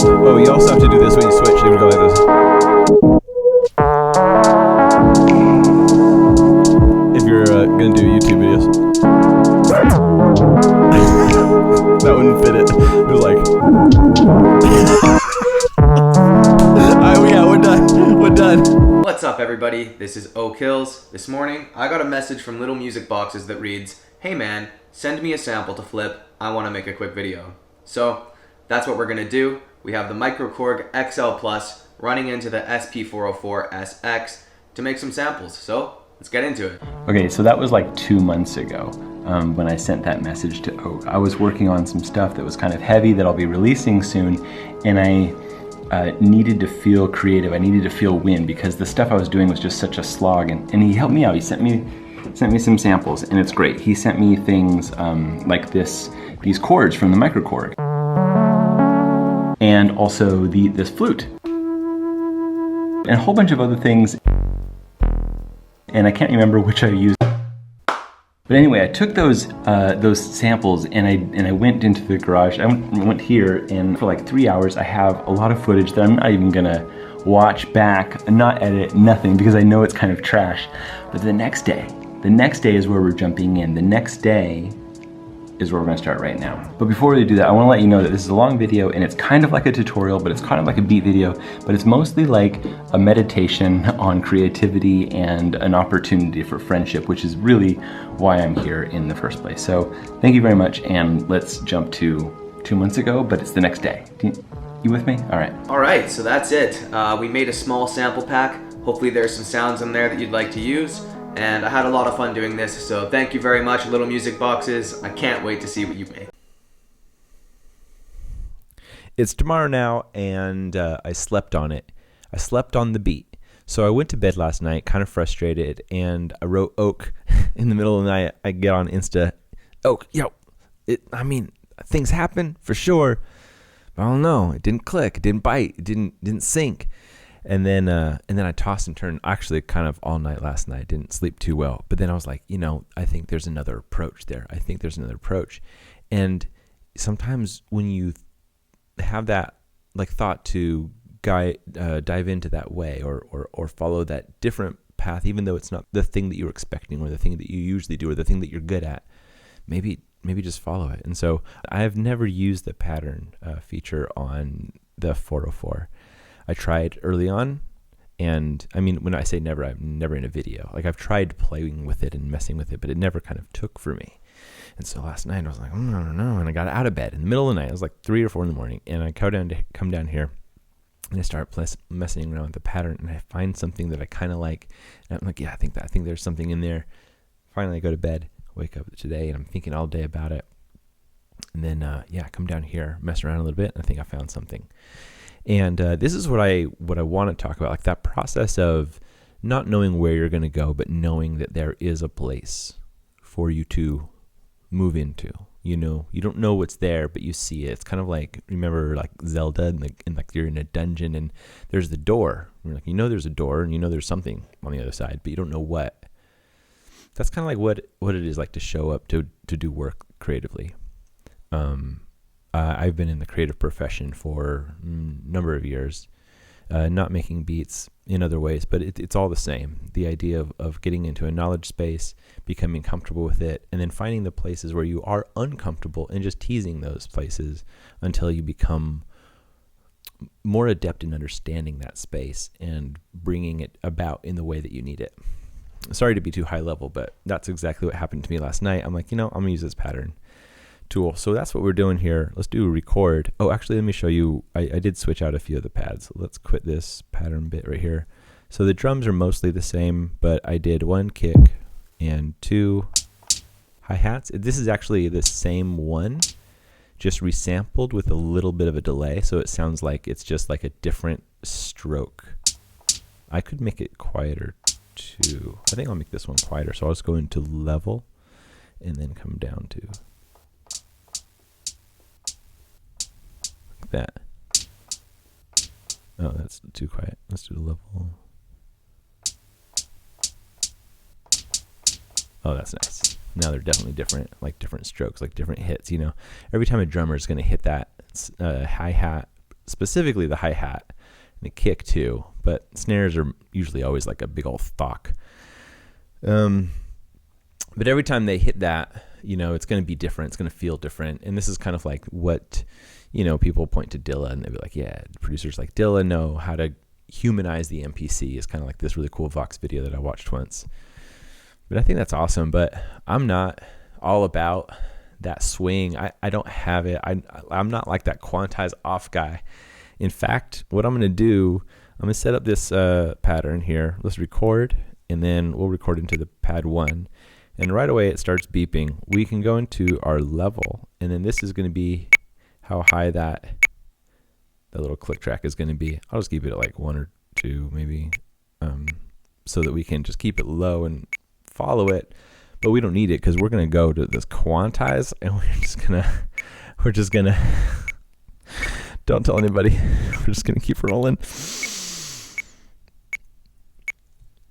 Oh, you also have to do this when you switch. You go like this. If you're gonna do YouTube videos. That wouldn't fit it. It was like. Alright, yeah, we're done. We're done. What's up, everybody? This is ILLS. This morning, I got a message from Little Music Boxes that reads, "Hey man, send me a sample to flip. I want to make a quick video." So that's what we're gonna do. We have the Microkorg XL Plus running into the SP404 SX to make some samples. So let's get into it. Okay, so that was like 2 months ago when I sent that message to Oak. I was working on some stuff that was kind of heavy that I'll be releasing soon, and I needed to feel creative. I needed to feel wind because the stuff I was doing was just such a slog, and he helped me out. He sent me some samples, and it's great. He sent me things like these chords from the Microkorg, and also this flute, and a whole bunch of other things, and I can't remember which I used. But anyway, I took those samples and I went into the garage. I went here, and for like 3 hours I have a lot of footage that I'm not even gonna watch back, not edit, nothing, because I know it's kind of trash. But the next day is where we're jumping in. The next day is where we're gonna start right now. But before we do that, I wanna let you know that this is a long video, and it's kind of like a tutorial, but it's kind of like a beat video, but it's mostly like a meditation on creativity and an opportunity for friendship, which is really why I'm here in the first place. So thank you very much, and let's jump to 2 months ago, but it's the next day. You with me? All right, so that's it. We made a small sample pack. Hopefully there's some sounds in there that you'd like to use. And I had a lot of fun doing this, so thank you very much, Little Music Boxes. I can't wait to see what you make. It's tomorrow now, and I slept on it. I slept on the beat. So I went to bed last night, kind of frustrated, and I wrote Oak in the middle of the night. I get on Insta, Oak, yo, things happen for sure, but I don't know. It didn't click, it didn't bite, it didn't sync. And then I tossed and turned, actually kind of all night last night. Didn't sleep too well. But then I was like, I think there's another approach there. And sometimes when you have that like thought to dive into that way or follow that different path, even though it's not the thing that you're expecting or the thing that you usually do or the thing that you're good at, maybe just follow it. And so I've never used the pattern feature on the 404. I tried early on, and when I say never, I'm never in a video. Like, I've tried playing with it and messing with it, but it never kind of took for me. And so last night I was like, I don't know, and I got out of bed in the middle of the night. It was like 3 or 4 in the morning, and I come down here, and I start messing around with the pattern, and I find something that I kind of like, and I'm like, yeah, I think there's something in there. Finally, I go to bed, wake up today, and I'm thinking all day about it, and then I come down here, mess around a little bit, and I think I found something. And this is what I want to talk about, like that process of not knowing where you're going to go, but knowing that there is a place for you to move into. You don't know what's there, but you see it. It's kind of like, remember like Zelda, and like you're in a dungeon and there's the door. You're like, there's a door, and there's something on the other side, but you don't know what. That's kind of like what it is like to show up to do work creatively. I've been in the creative profession for a number of years, not making beats in other ways, but it's all the same. The idea of getting into a knowledge space, becoming comfortable with it, and then finding the places where you are uncomfortable and just teasing those places until you become more adept in understanding that space and bringing it about in the way that you need it. Sorry to be too high level, but that's exactly what happened to me last night. I'm like, I'm going to use this pattern tool. So that's what we're doing here. Let's do a record. Oh, actually, let me show you. I did switch out a few of the pads. Let's quit this pattern bit right here. So the drums are mostly the same, but I did 1 kick and 2 hi-hats. This is actually the same one, just resampled with a little bit of a delay. So it sounds like it's just like a different stroke. I could make it quieter too. I think I'll make this one quieter. So I'll just go into level and then come down to that. Oh, that's too quiet. Let's do the level. Oh, that's nice. Now they're definitely different, like different strokes, like different hits. Every time a drummer is going to hit that hi-hat specifically the hi-hat and the kick too, but snares are usually always like a big old thock. But every time they hit that, it's going to be different. It's going to feel different. And this is kind of like what, people point to Dilla and they'll be like, yeah, producers like Dilla know how to humanize the MPC. Is kind of like this really cool Vox video that I watched once. But I think that's awesome. But I'm not all about that swing. I don't have it. I'm not like that quantize off guy. In fact, what I'm going to do, I'm going to set up this pattern here. Let's record, and then we'll record into the pad 1. And right away it starts beeping. We can go into our level, and then this is going to be how high that little click track is going to be. I'll just keep it at like 1 or 2 maybe, so that we can just keep it low and follow it. But we don't need it because we're going to go to this quantize, and we're just gonna don't tell anybody. We're just going to keep rolling.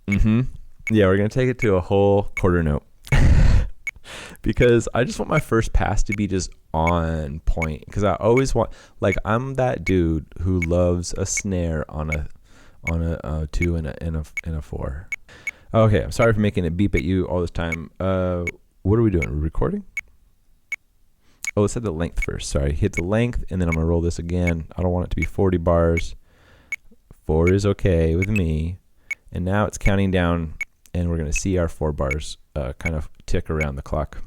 Yeah, we're going to take it to a whole quarter note. Because I just want my first pass to be just on point. Because I always want, like, I'm that dude who loves a snare on a 2 and a 4. Okay, I'm sorry for making it beep at you all this time. What are we doing? We're recording? Oh, let's set the length first. Sorry, hit the length, and then I'm gonna roll this again. I don't want it to be 40 bars. 4 is okay with me. And now it's counting down, and we're gonna see our 4 bars kind of tick around the clock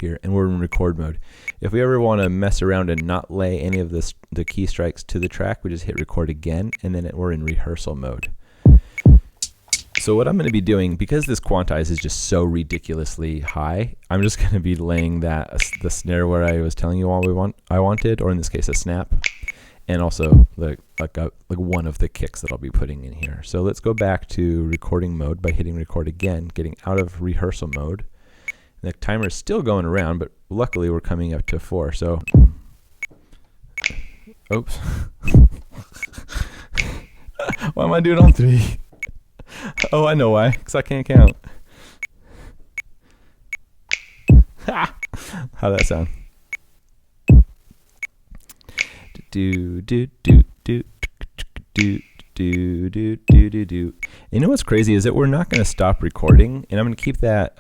here, and we're in record mode. If we ever want to mess around and not lay any of the key strikes to the track, we just hit record again, and then we're in rehearsal mode. So what I'm going to be doing, because this quantize is just so ridiculously high, I'm just going to be laying the snare where I was telling you all I wanted, or in this case a snap, and also like one of the kicks that I'll be putting in here. So let's go back to recording mode by hitting record again, getting out of rehearsal mode. The timer is still going around, but luckily we're coming up to 4. So, oops. Why am I doing on 3? Oh, I know why. Because I can't count. How'd that sound? Do do do do do do do do do do. You know what's crazy is that we're not going to stop recording, and I'm going to keep that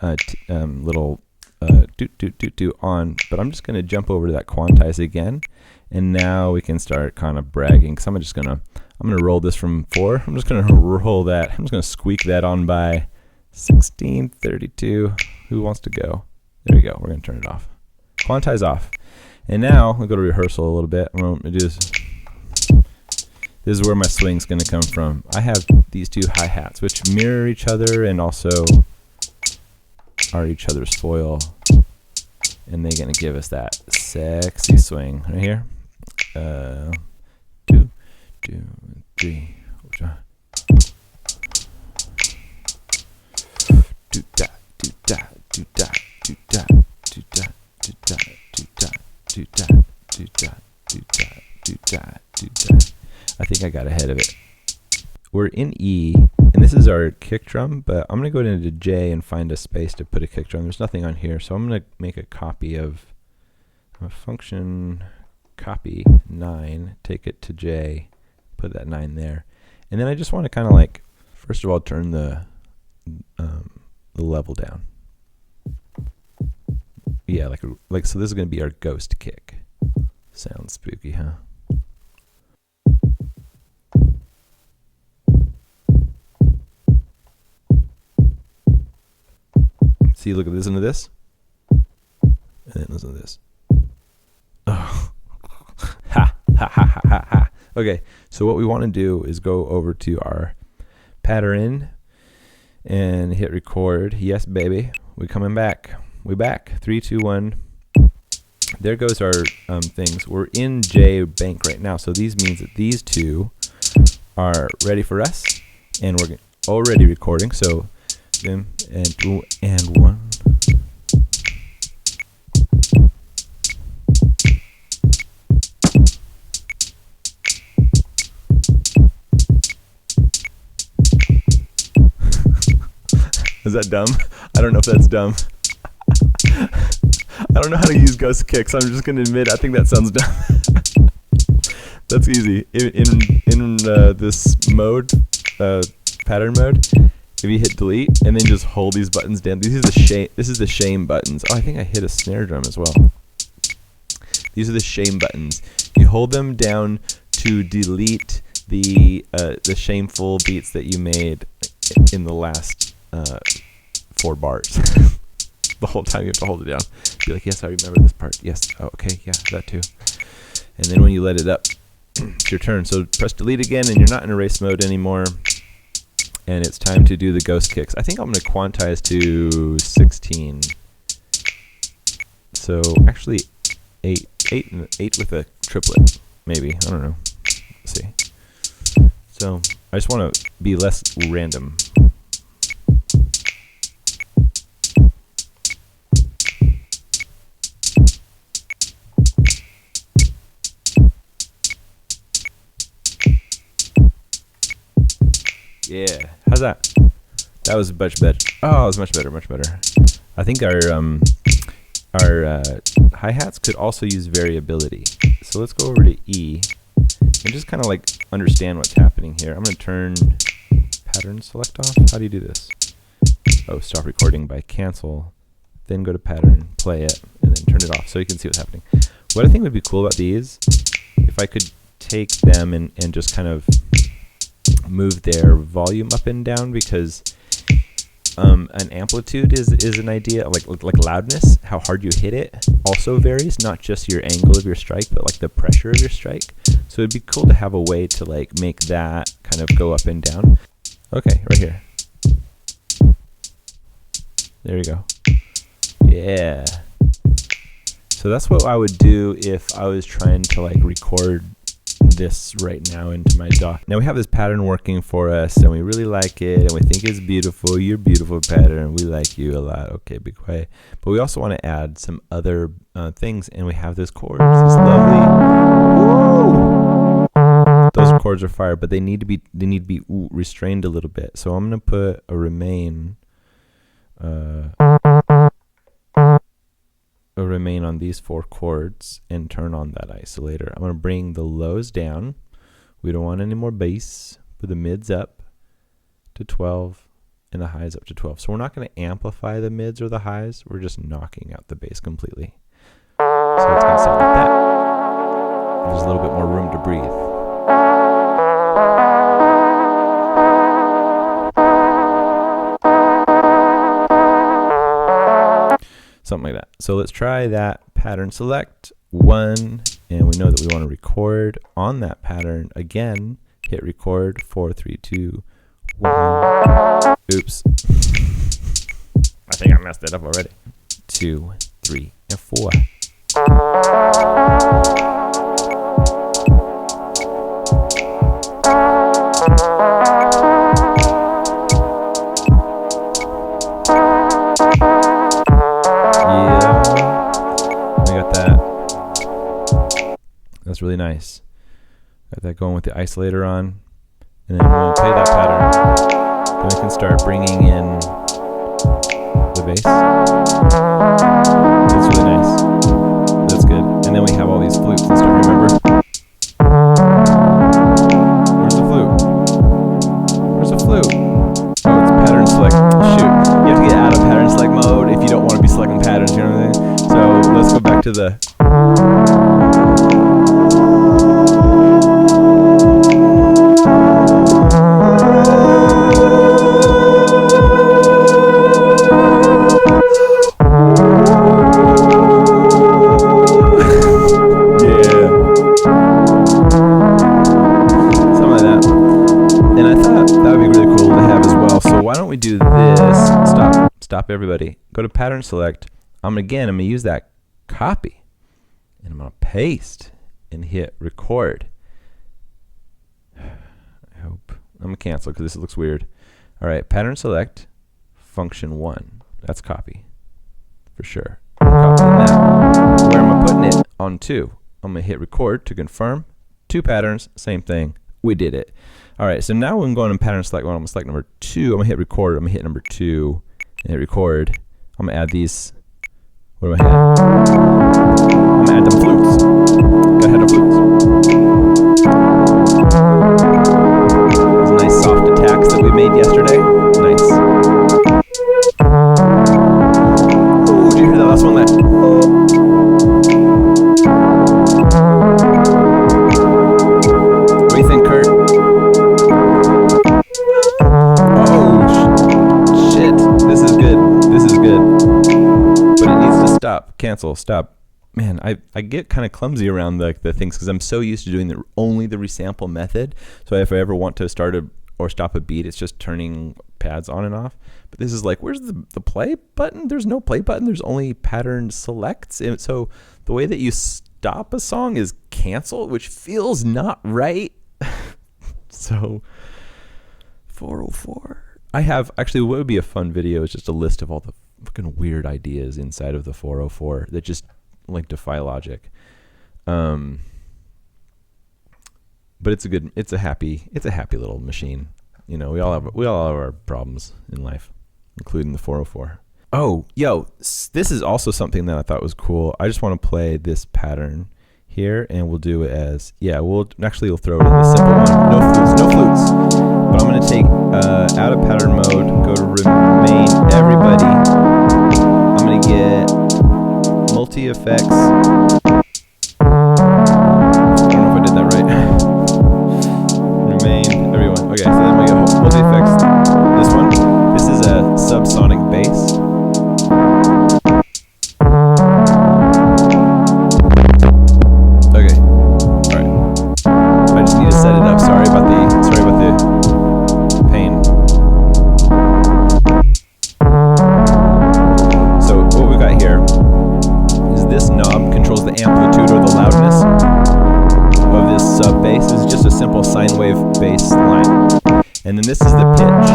little do do do do on, but I'm just going to jump over to that quantize again, and now we can start kind of bragging. Because I'm going to roll this from 4. I'm just going to roll that. I'm just going to squeak that on by 1632. Who wants to go? There we go. We're going to turn it off. Quantize off. And now we'll go to rehearsal a little bit. I'm going to do this. This is where my swing's going to come from. I have these 2 hi-hats, which mirror each other and also are each other's foil. And they're going to give us that sexy swing right here. 2, 2, 3. Do that, do that, do that, do that, do that, do that, do that, do that, do that, do that, do that, do that. I think I got ahead of it. We're in E, and this is our kick drum, but I'm going to go into J and find a space to put a kick drum. There's nothing on here, so I'm going to make a copy of a function copy 9, take it to J, put that 9 there. And then I just want to kind of like, first of all, turn the level down. Yeah, like so this is going to be our ghost kick. Sounds spooky, huh? See, listen to this. And then listen to this. Oh. Ha, ha, ha, ha, ha, ha. Okay, so what we want to do is go over to our pattern and hit record. Yes, baby. We coming back. We back. 3, 2, 1. There goes our things. We're in J bank right now, so these means that these 2 are ready for us, and we're already recording. So, and 1. Is that dumb? I don't know if that's dumb. I don't know how to use ghost kicks. I'm just going to admit I think that sounds dumb. That's easy. In this mode, pattern mode, if you hit delete and then just hold these buttons down, this is the shame buttons. Oh, I think I hit a snare drum as well. These are the shame buttons. You hold them down to delete the shameful beats that you made in the last 4 bars. The whole time you have to hold it down. Be like, yes, I remember this part. Yes, oh, okay, yeah, that too. And then when you let it up, it's your turn. So press delete again, and you're not in erase mode anymore. And it's time to do the ghost kicks. I think I'm going to quantize to 16. So actually 8 with a triplet, maybe. I don't know. Let's see. So I just want to be less random. Yeah, how's that? That was much better. Oh, it was much better, much better. I think our hi-hats could also use variability. So let's go over to E and just kind of like understand what's happening here. I'm going to turn pattern select off. How do you do this? Oh, stop recording by cancel. Then go to pattern, play it, and then turn it off so you can see what's happening. What I think would be cool about these, if I could take them and just kind of move their volume up and down, because an amplitude is an idea, like loudness, how hard you hit it also varies, not just your angle of your strike, but like the pressure of your strike. So it'd be cool to have a way to like make that kind of go up and down. Okay, right here. There you go. Yeah. So that's what I would do if I was trying to like record this right now into my DAW. Now we have this pattern working for us, and we really like it, and we think it's beautiful. You're beautiful pattern. We like you a lot. Okay, be quiet. But we also want to add some other things, and we have this chords. It's lovely. Woo! Those chords are fire, but they need to be restrained a little bit. So I'm gonna put a remain on these 4 chords and turn on that isolator. I'm going to bring the lows down. We don't want any more bass. Put the mids up to 12 and the highs up to 12. So we're not going to amplify the mids or the highs. We're just knocking out the bass completely. So it's going to sound like that. There's a little bit more room to breathe. Something like that. So let's try that pattern select 1, and we know that we want to record on that pattern again. Hit record 4, 3, 2, 1. Oops. I think I messed that up already. 2, 3, and 4. That's really nice. Got that going with the isolator on. And then when we play that pattern, then we can start bringing in the bass. That's really nice. That's good. And then we have all these flutes and stuff, remember? Where's the flute? Where's the flute? Oh, it's pattern select. Shoot. You have to get out of pattern select mode if you don't want to be selecting patterns, you know what I'm saying? So let's go back to the... we do this, stop everybody, go to pattern select. I'm gonna use that copy and I'm gonna paste and hit record. I hope I'm gonna cancel because this looks weird. All right, pattern select function 1, that's copy for sure. I'm copying that. Where am I putting it? On 2. I'm gonna hit record to confirm. 2 patterns, same thing, we did it. All right, so now when going in pattern select 1, I'm gonna select number 2. I'm gonna hit record. I'm gonna hit number 2 and hit record. I'm gonna add these. What do I hit? I'm gonna add them flutes. Gotta have the flutes. cancel, stop. Man, I get kind of clumsy around the things because I'm so used to doing only the resample method. So if I ever want to start or stop a beat, it's just turning pads on and off. But this is like, where's the play button? There's no play button. There's only pattern selects. And so the way that you stop a song is cancel, which feels not right. So 404. I have actually, what would be a fun video is just a list of all the fucking weird ideas inside of the 404 that just like defy logic. But it's a happy little machine. You know, we all have our problems in life, including the 404. Oh, yo, this is also something that I thought was cool. I just want to play this pattern here, and we'll do it as, we'll throw it in the simple one. No flutes. But I'm going to take out of pattern mode, go to remain everybody. I'm going to get multi-effects. I don't know if I did that right. Remain everyone. Okay, so then we get multi-effects. This one. This is a subsonic bass. Okay. Alright. I just need to set it up. Sorry about the pain. So what we got here is this knob controls the amplitude or the loudness of this sub bass. This is just a simple sine wave bass line. And then this is the pitch.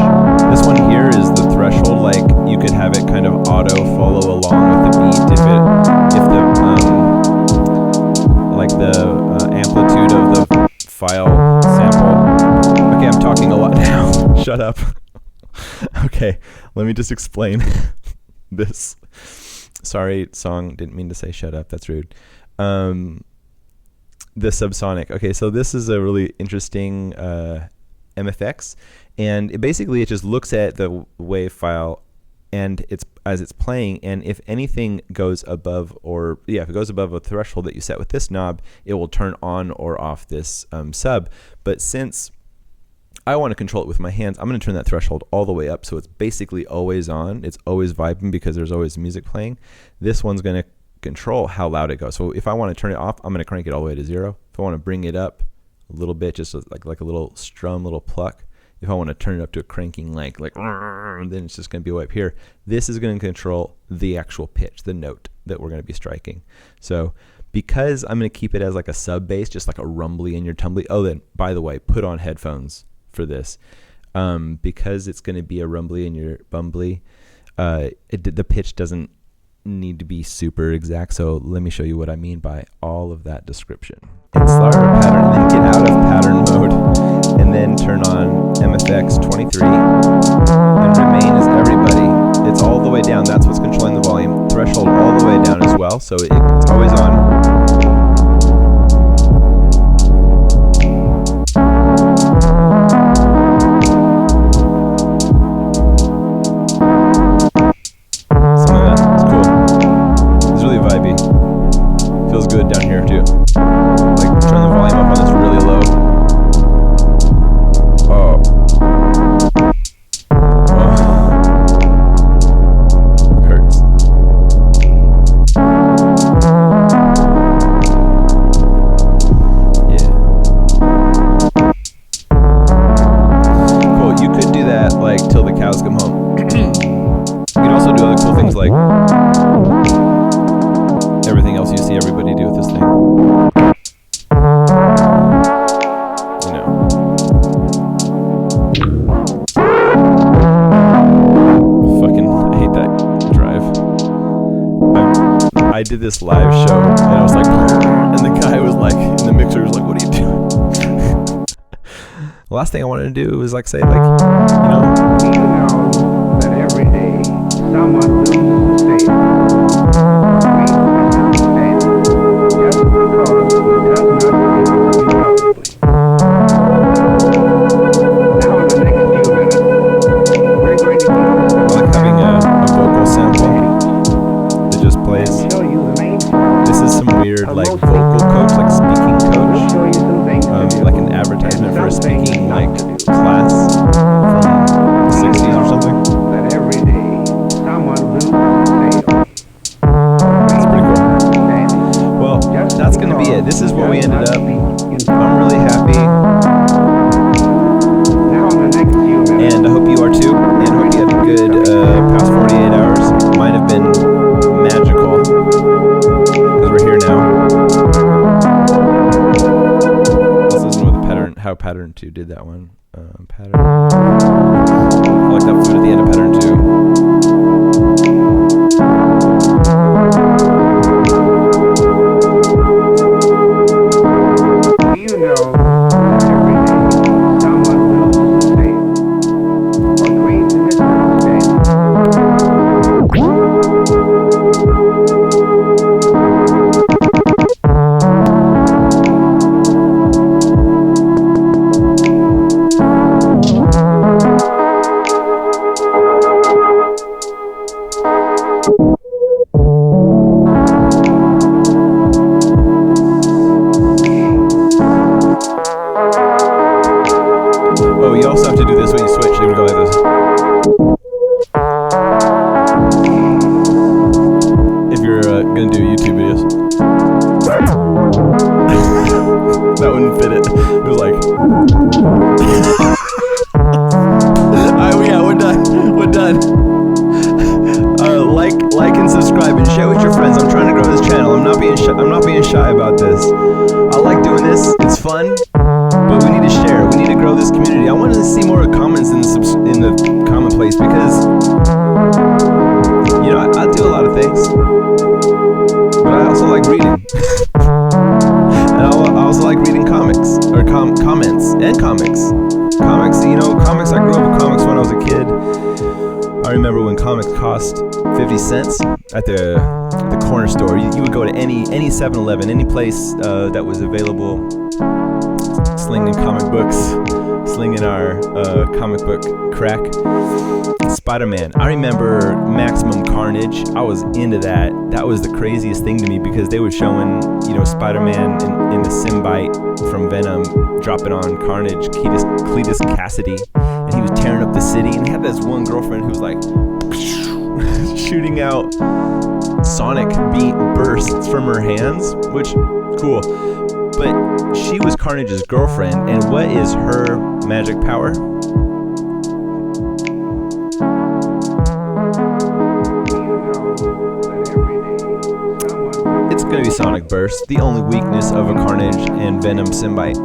This one here is the threshold. Like you could have it kind of auto follow along with the beat if the amplitude of the file sample. Okay, I'm talking a lot now. Shut up. Okay, let me just explain this. Sorry, song, didn't mean to say shut up. That's rude. The subsonic. Okay, so this is a really interesting MFX, and it just looks at the wave file and as it's playing, and if anything goes above if it goes above a threshold that you set with this knob, it will turn on or off this sub. But since I want to control it with my hands, I'm going to turn that threshold all the way up so it's basically always on. It's always vibing because there's always music playing. This one's going to control how loud it goes. So if I want to turn it off, I'm going to crank it all the way to 0. If I want to bring it up a little bit, just like a little strum, little pluck. If I want to turn it up to a cranking like then it's just going to be way up here. This is going to control the actual pitch, the note that we're going to be striking. So because I'm going to keep it as like a sub bass, just like a rumbly in your tumbly. Oh, then by the way, put on headphones for this. Because it's going to be a rumbly in your bumbly, the pitch doesn't need to be super exact. So let me show you what I mean by all of that description. Start a pattern and then get out of pattern mode and then turn on MFX 23 and remain as everybody. It's all the way down. That's what's controlling the volume. Threshold all the way down as well, so it's always on. Good down here too. Like turn the volume up on this really low. Oh. Hurts. Yeah. Cool. You could do that like till the cows come home. You can also do other cool things like everything else you see everybody do with this thing. You know. Fucking, I hate that drive. I did this live show, and I was like, and the guy was like, in the mixer was like, what are you doing? The last thing I wanted to do was like say, like, you know that every day someone loses the state. Like vocal coach, like speaking coach, like an advertisement for a speaking like class from the 60s or something. That every day someone loses the sale. how Pattern 2 did that one. Pattern. I like that flute at the end of Pattern 2. Do you know that every day someone loses a sale or creates a misunderstanding? Oh, you also have to do this when you switch. You would go like this. If you're gonna do YouTube videos. That wouldn't fit it. It was like. Alright, yeah, we're done. We're done. Like and subscribe and share with your friends. I'm trying to grow this channel. I'm not being shy about this. I like doing this. It's fun. But we need to share. We need to grow this community. I want to see more comments in the commonplace because, you know, I do a lot of things, but I also like reading. And I also like reading comics, or comments, and comics. Comics, you know, comics, I grew up with comics when I was a kid. I remember when comics cost 50 cents at the corner store. You would go to any 7-Eleven, any place that was available, slinging comic books, slinging our comic book crack. Spider-Man. I remember Maximum Carnage. I was into that. That was the craziest thing to me because they were showing, you know, Spider-Man in the symbiote from Venom dropping on Carnage, Cletus Cassidy, and he was tearing up the city. And he had this one girlfriend who was like shooting out sonic beat bursts from her hands, which cool. But she was Carnage's girlfriend, and what is her magic power? It's gonna be sonic burst, the only weakness of a Carnage and Venom symbiote.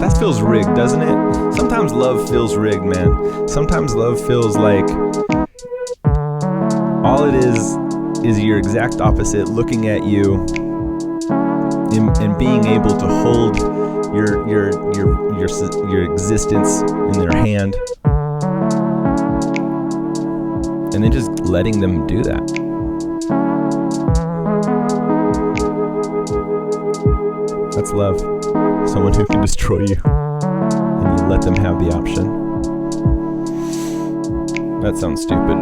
That feels rigged, doesn't it? Sometimes love feels rigged, man. Sometimes love feels like all it is your exact opposite looking at you and being able to hold your existence in their hand and then just letting them do that. That's love. Someone who can destroy you and you let them have the option. That sounds stupid.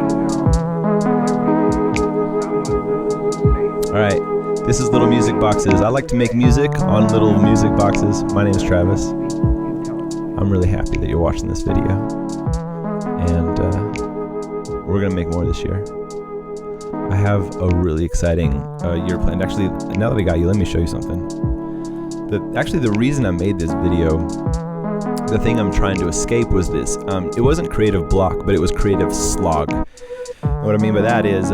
Alright, this is Little Music Boxes. I like to make music on little music boxes. My name is Travis. I'm really happy that you're watching this video. And we're going to make more this year. I have a really exciting year planned. Actually, now that I got you, let me show you something. Actually, the reason I made this video, the thing I'm trying to escape was this. It wasn't creative block, but it was creative slog. And what I mean by that is...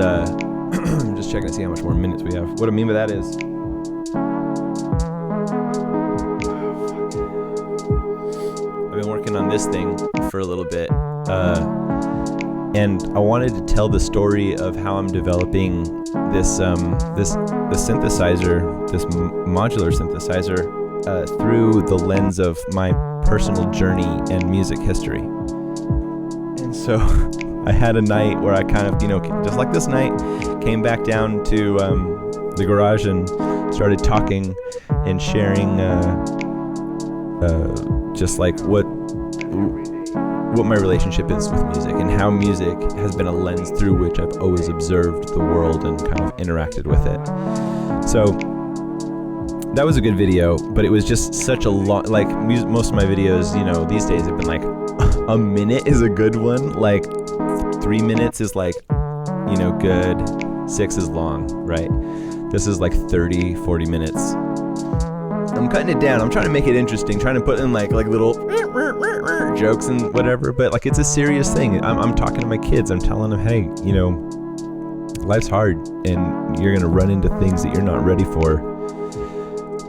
I'm just checking to see how much more minutes we have. What I mean by that is... I've been working on this thing for a little bit. And I wanted to tell the story of how I'm developing this synthesizer, this modular synthesizer, through the lens of my personal journey and music history. And so... I had a night where I kind of, you know, just like this night, came back down to the garage and started talking and sharing just like what my relationship is with music and how music has been a lens through which I've always observed the world and kind of interacted with it. So that was a good video, but it was just such a long, like most of my videos, you know, these days have been like a minute is a good one, like 3 minutes is like, you know, good, 6 is long, right? This is like 30, 40 minutes. I'm cutting it down. I'm trying to make it interesting, trying to put in like little jokes and whatever, but like it's a serious thing. I'm talking to my kids. I'm telling them, hey, you know, life's hard and you're gonna run into things that you're not ready for,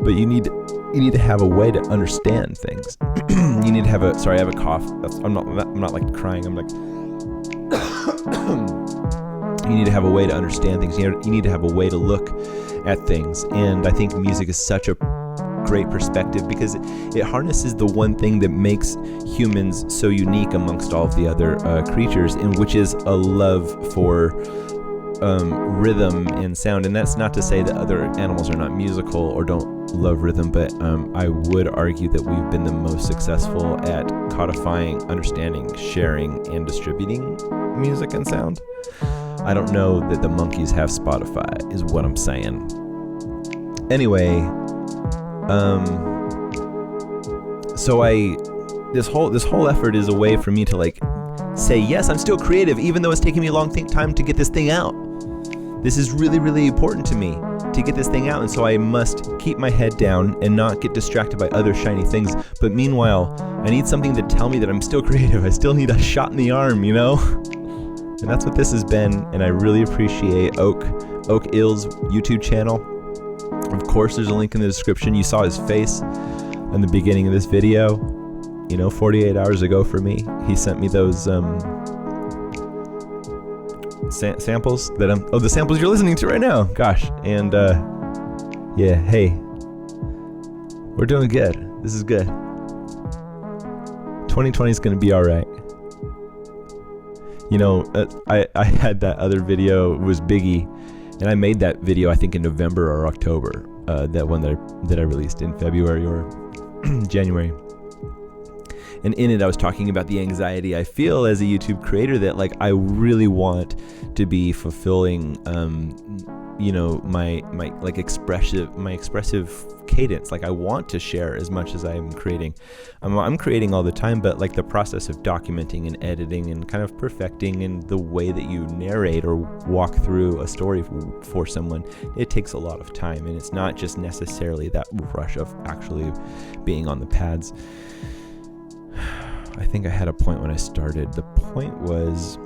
but you need you need to have a way to understand things. You need to have sorry, I have a cough. I'm not like crying. I'm like, you need to have a way to understand things. You need to have a way to look at things. And I think music is such a great perspective because it harnesses the one thing that makes humans so unique amongst all of the other creatures, and which is a love for rhythm and sound. And that's not to say that other animals are not musical or don't love rhythm, but I would argue that we've been the most successful at codifying, understanding, sharing, and distributing music and sound. I don't know that the monkeys have Spotify, is what I'm saying. Anyway, so this whole effort is a way for me to like say, yes, I'm still creative, even though it's taking me a long time to get this thing out. This is really, really important to me to get this thing out, and so I must keep my head down and not get distracted by other shiny things. But meanwhile, I need something to tell me that I'm still creative. I still need a shot in the arm, you know? And that's what this has been, and I really appreciate ILLS YouTube channel. Of course, there's a link in the description. You saw his face in the beginning of this video. 48 hours ago for me, he sent me those samples that the samples you're listening to right now. Gosh, and yeah, hey, we're doing good. This is good. 2020 is gonna be all right. I had that other video, it was Biggie, and I made that video I think in November or October. That one that I released in February or January. And in it, I was talking about the anxiety I feel as a YouTube creator, that like I really want to be fulfilling, my like expressive cadence. Like I want to share as much as I'm creating. I'm creating all the time, but like the process of documenting and editing and kind of perfecting and the way that you narrate or walk through a story for someone, it takes a lot of time, and it's not just necessarily that rush of actually being on the pads. I think I had a point when I started. The point was,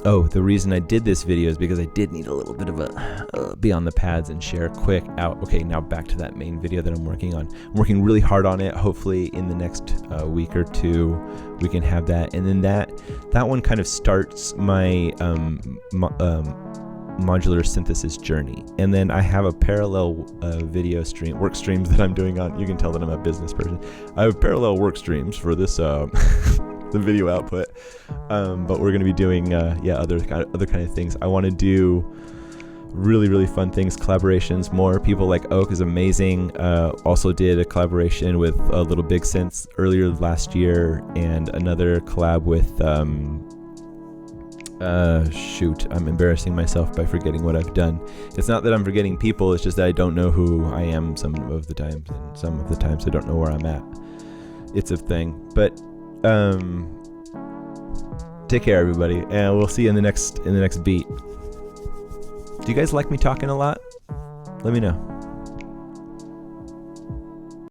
the reason I did this video is because I did need a little bit of a be on the pads and share quick out. Okay, now back to that main video that I'm working on. I'm working really hard on it. Hopefully in the next week or two we can have that, and then that one kind of starts my modular synthesis journey. And then I have a parallel work streams that I'm doing on. You can tell that I'm a business person. I have parallel work streams for this the video output, but we're going to be doing other kind of things. I want to do really, really fun things, collaborations, more. People like Oak is amazing. Also did a collaboration with Little Big Synths earlier last year, and another collab with I'm embarrassing myself by forgetting what I've done. It's not that I'm forgetting people, it's just that I don't know who I am some of the times, and some of the times I don't know where I'm at. It's a thing. But take care, everybody, and we'll see you in the next beat. Do you guys like me talking a lot? Let me know.